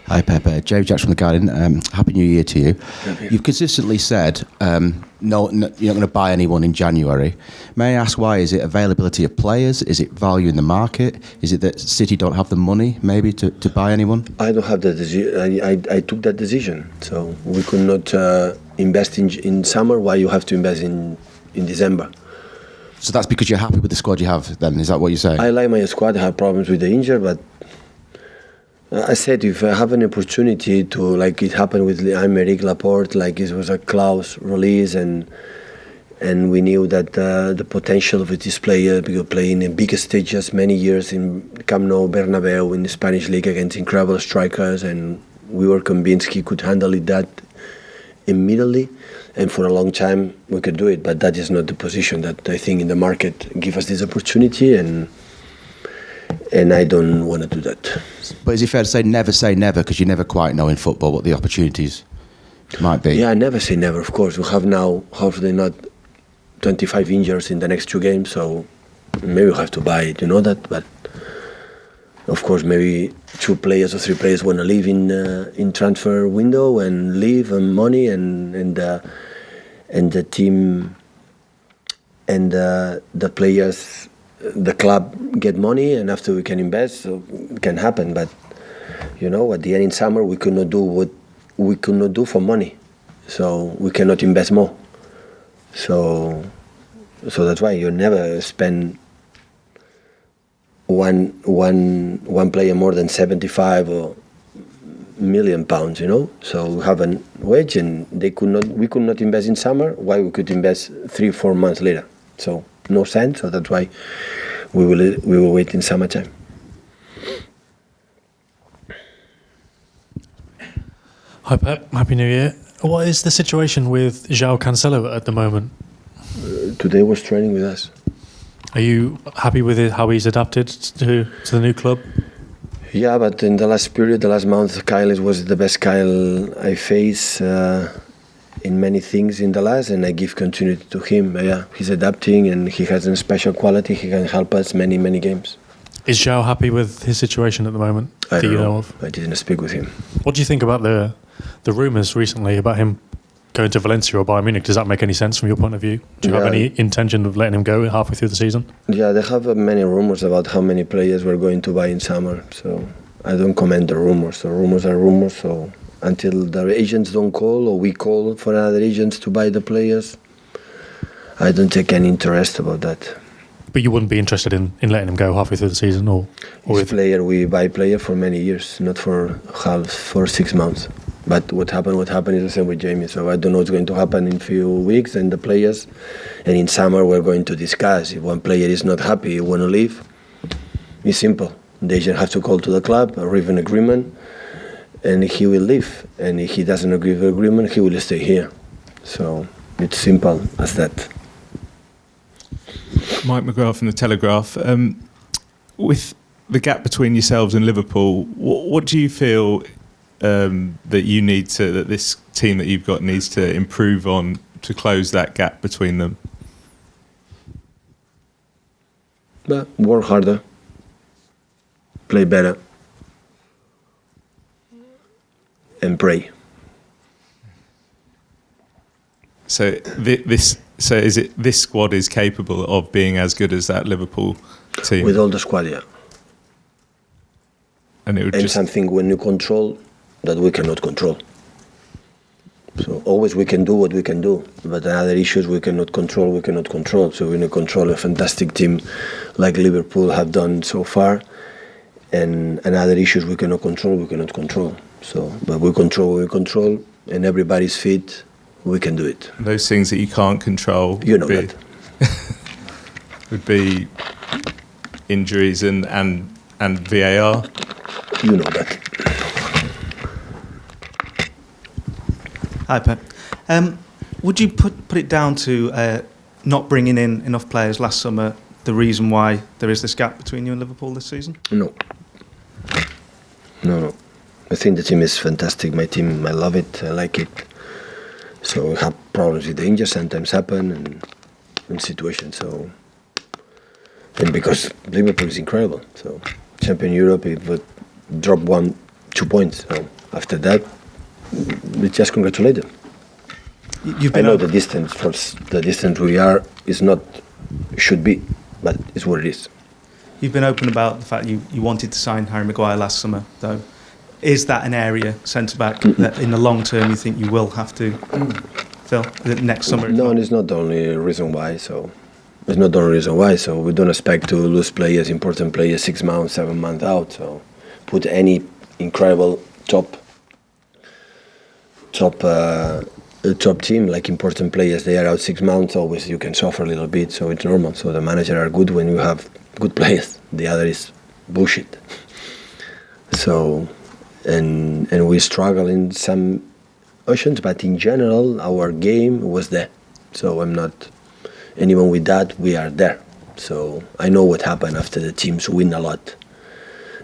Hi, Pep. Jerry Jacks from The Guardian. Happy New Year to you. You've consistently said no, you're not going to buy anyone in January. May I ask why? Is it availability of players? Is it value in the market? Is it that City don't have the money, maybe, to buy anyone? I don't have that decision. I took that decision. So we could not invest in summer. Why you have to invest in December? So that's because you're happy with the squad you have, then? Is that what you're saying? I like my squad. I have problems with the injured, but I said if I have an opportunity to, like it happened with Aymeric Laporte, like it was a clause release, and we knew that the potential of this player, because playing in bigger stages many years in Camp Nou, Bernabeu, in the Spanish league against incredible strikers, and we were convinced he could handle it that immediately, and for a long time we could do it, but that is not the position that I think in the market give us this opportunity, and I don't want to do that. But is it fair to say never, because you never quite know in football what the opportunities might be? Yeah, I never say never, of course. We have now, hopefully not 25 injuries in the next 2 games, so maybe we have to buy it, you know that, but of course maybe 2 players or 3 players want to leave in transfer window and leave and money and the team and the players, the club get money, and after we can invest, so it can happen. But you know, at the end in summer we could not do what we could not do for money, so we cannot invest more. So that's why you never spend one player more than 75 or million pounds, you know. So we have a wage, and we could not invest in summer. Why we could invest 3-4 months later? So no sense. So that's why we will wait in summertime. Hi Pep, Happy New Year. What is the situation with João Cancelo at the moment? Today was training with us. Are you happy with it, how he's adapted to the new club? Yeah, but in the last period, the last month, Kyle was the best Kyle I face in many things in the last, and I give continuity to him. Yeah, he's adapting, and he has a special quality. He can help us many games. Is João happy with his situation at the moment? I don't know. Of? I didn't speak with him. What do you think about the rumours recently about him going to Valencia or Bayern Munich? Does that make any sense from your point of view? Do you have any intention of letting him go halfway through the season? Yeah, they have many rumours about how many players we're going to buy in summer. So I don't comment the rumours. The rumours are rumours. So until the agents don't call or we call for other agents to buy the players, I don't take any interest about that. But you wouldn't be interested in letting him go halfway through the season, or we buy player for many years, not for 6 months. But what happened is the same with Jamie. So I don't know what's going to happen in a few weeks, and the players. And in summer we're going to discuss. If one player is not happy, you want to leave, it's simple. The agent has to call to the club, arrive an agreement, and he will leave. And if he doesn't agree with the agreement, he will stay here. So it's simple as that. Mike McGrath from The Telegraph. With the gap between yourselves and Liverpool, what do you feel that this team that you've got needs to improve on to close that gap between them? But work harder, play better, and pray. So is it this squad is capable of being as good as that Liverpool team? With all the squad, yeah. And something when you control that we cannot control. So always we can do what we can do, but other issues we cannot control. So we need to control a fantastic team like Liverpool have done so far, and other issues we cannot control. So, but we control, and everybody's fit. We can do it. Those things that you can't control, you know that, would be injuries and VAR. You know that. Hi, Pep. Would you put it down to not bringing in enough players last summer the reason why there is this gap between you and Liverpool this season? No. I think the team is fantastic. My team, I love it. I like it. So we have problems with the injuries sometimes happen and in situations. So, and because Liverpool is incredible. So champion Europe, it would drop 1-2 points. So after that, we just congratulate them. You've I been know the distance we are is not should be, but it's what it is. You've been open about the fact you wanted to sign Harry Maguire last summer, though. Is that an area, centre-back, that in the long term you think you will have to fill next summer? No, and it's not the only reason why. So it's not the only reason why. So we don't expect to lose players, important players, 6 months, 7 months out. So put any incredible top team, like important players, they are out 6 months. Always you can suffer a little bit. So it's normal. So the manager are good when you have good players. The other is bullshit. So. And we struggle in some occasions, but in general, our game was there. So I'm not, and even with that, we are there. So I know what happened after the teams win a lot.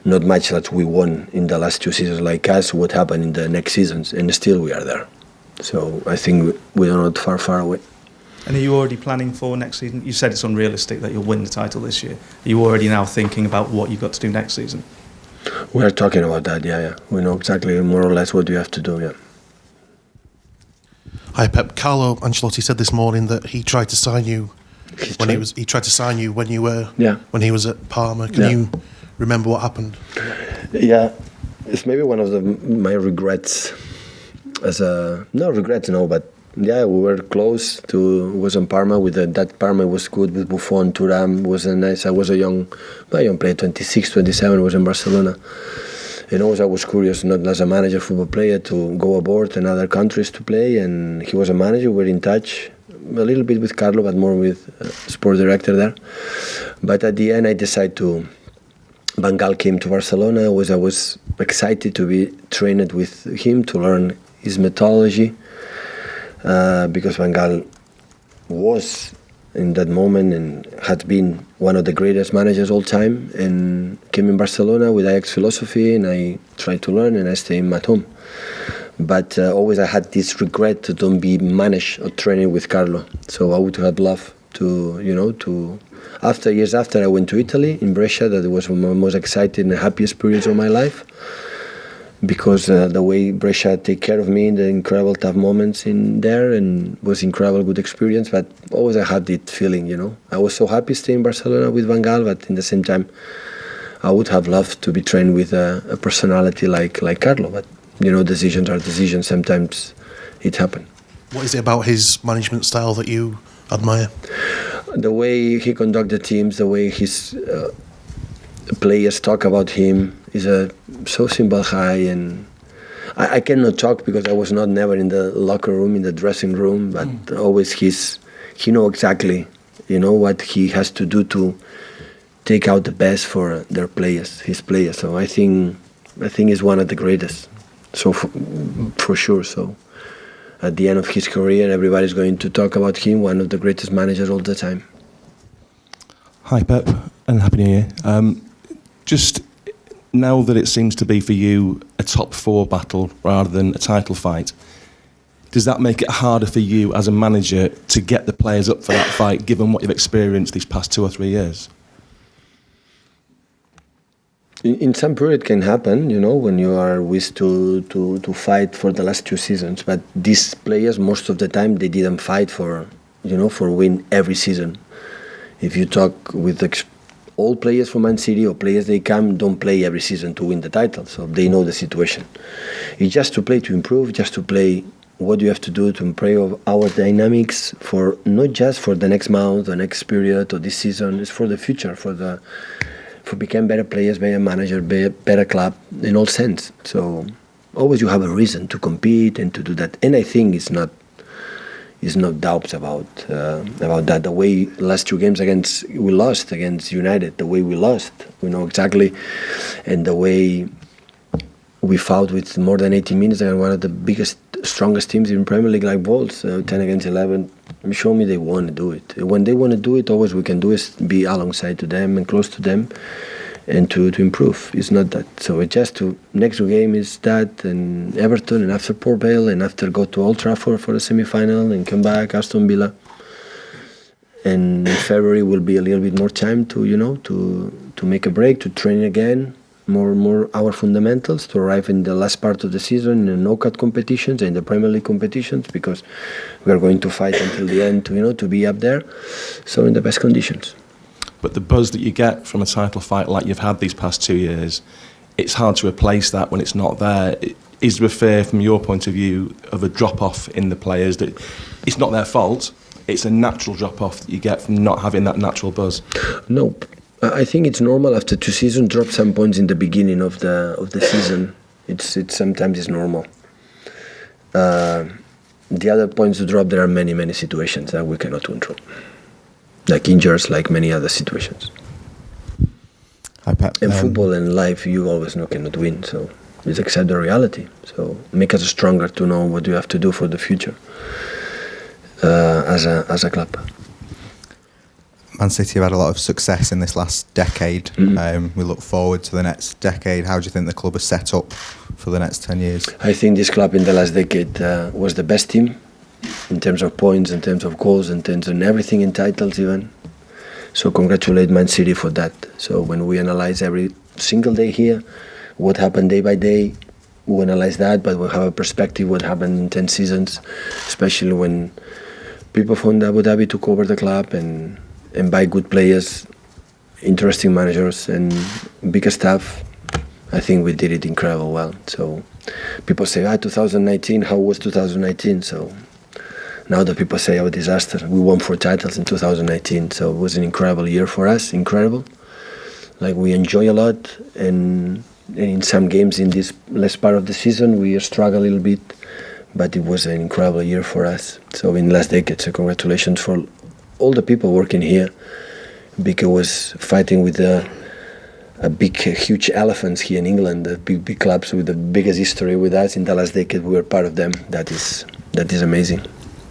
Not much that we won in the last 2 seasons like us, what happened in the next seasons, and still we are there. So I think we are not far away. And are you already planning for next season? You said it's unrealistic that you'll win the title this year. Are you already now thinking about what you've got to do next season? We are talking about that, yeah. We know exactly more or less what we have to do, yeah. Hi Pep. Carlo Ancelotti said this morning that he tried to sign you when you were when he was at Parma. Can you remember what happened? Yeah, it's maybe one of my regrets. But yeah, we were close to. Was in Parma with that Parma was good with Buffon, Thuram was a nice. I was a young player, 26, 27. Was in Barcelona, and always I was curious, not as a manager, football player, to go abroad in other countries to play. And he was a manager. We were in touch a little bit with Carlo, but more with sport director there. But at the end, I decided to. Van Gaal came to Barcelona. I was excited to be trained with him to learn his methodology. Because Van Gaal was in that moment and had been one of the greatest managers all time, and came in Barcelona with Ajax philosophy, and I tried to learn and I stayed at home. But always I had this regret to don't be managed or training with Carlo. So I would have loved to, years after I went to Italy, in Brescia, that was my most exciting and happiest periods of my life. Because the way Brescia take care of me in the incredible tough moments in there, and was incredible good experience. But always I had that feeling, I was so happy staying in Barcelona with Van Gaal, but in the same time, I would have loved to be trained with a personality like Carlo. But decisions are decisions. Sometimes it happens. What is it about his management style that you admire? The way he conducts the teams, the way his players talk about him is so simple, high, and I cannot talk because I was never in the locker room, in the dressing room, but always he know exactly, what he has to do to take out the best for their players, his players. So I think he's one of the greatest. So for sure. So at the end of his career, everybody's going to talk about him, one of the greatest managers all the time. Hi Pep, and Happy New Year. Just now that it seems to be for you a top 4 battle rather than a title fight, does that make it harder for you as a manager to get the players up for that fight, given what you've experienced these past 2 or 3 years? In some period it can happen, when you are wished to fight for the last 2 seasons. But these players, most of the time, they didn't fight for win every season. If you talk with all players from Man City or players they don't play every season to win the title, so they know the situation. It's just to play to improve, just to play what you have to do to improve our dynamics for not just for the next month or next period or this season. It's for the future, for become better players, better manager, better club in all sense. So always you have a reason to compete and to do that. And I think it's no doubts about that. The way last 2 games we lost against United, the way we lost, we know exactly, and the way we fought with more than 80 minutes against one of the biggest, strongest teams in Premier League like Wolves, 10 against 11. Show me they want to do it. When they want to do it, always we can do is be alongside to them and close to them, and to improve. It's not that. So it just next game is that, and Everton, and after Port Vale, and after go to Old Trafford for the semi-final, and come back, Aston Villa. and in February will be a little bit more time to to make a break, to train again, more our fundamentals, to arrive in the last part of the season in the knockout competitions and the Premier League competitions, because we are going to fight until the end to be up there, so in the best conditions. But the buzz that you get from a title fight like you've had these past 2 years, it's hard to replace that when it's not there. Is there a fear, from your point of view, of a drop-off in the players, that it's not their fault, it's a natural drop-off that you get from not having that natural buzz? No, I think it's normal after 2 seasons, drop some points in the beginning of the season. It's sometimes it's normal. The other points to drop, there are many situations that we cannot control, like injuries, like many other situations. Hi, Pep. In football and life, you always cannot win, so just accept the reality. So make us stronger to know what you have to do for the future as a club. Man City have had a lot of success in this last decade. We look forward to the next decade. How do you think the club is set up for the next 10 years? I think this club in the last decade was the best team in terms of points, in terms of goals, in terms of everything, in titles even. So congratulate Man City for that. So when we analyze every single day here, what happened day by day, we analyze that, but we have a perspective what happened in 10 seasons, especially when people from Abu Dhabi took over the club and buy good players, interesting managers and big staff. I think we did it incredible well. So people say, 2019, how was 2019? So now the people say, disaster. We won 4 titles in 2019, so it was an incredible year for us, incredible. Like, we enjoy a lot, and in some games in this last part of the season, we struggle a little bit, but it was an incredible year for us. So in last decade, so congratulations for all the people working here, because fighting with a huge elephants here in England, the big clubs with the biggest history with us in the last decade, we were part of them. That is amazing.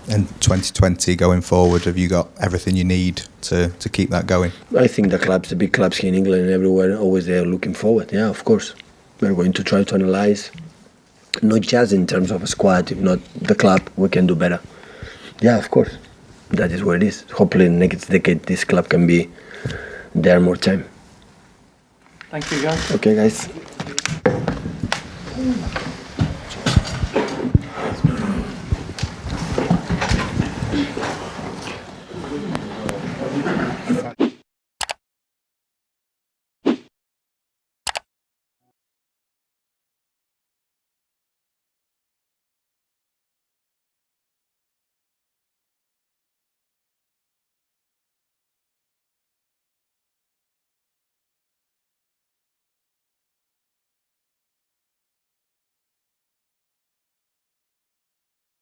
In 2020, going forward, have you got everything you need to keep that going? I think the big clubs here in England and everywhere, always they are looking forward. Yeah, of course. We're going to try to analyze, not just in terms of a squad, if not the club, we can do better. Yeah, of course. That is what it is. Hopefully in the next decade, this club can be there more time. Thank you, guys. Okay, guys.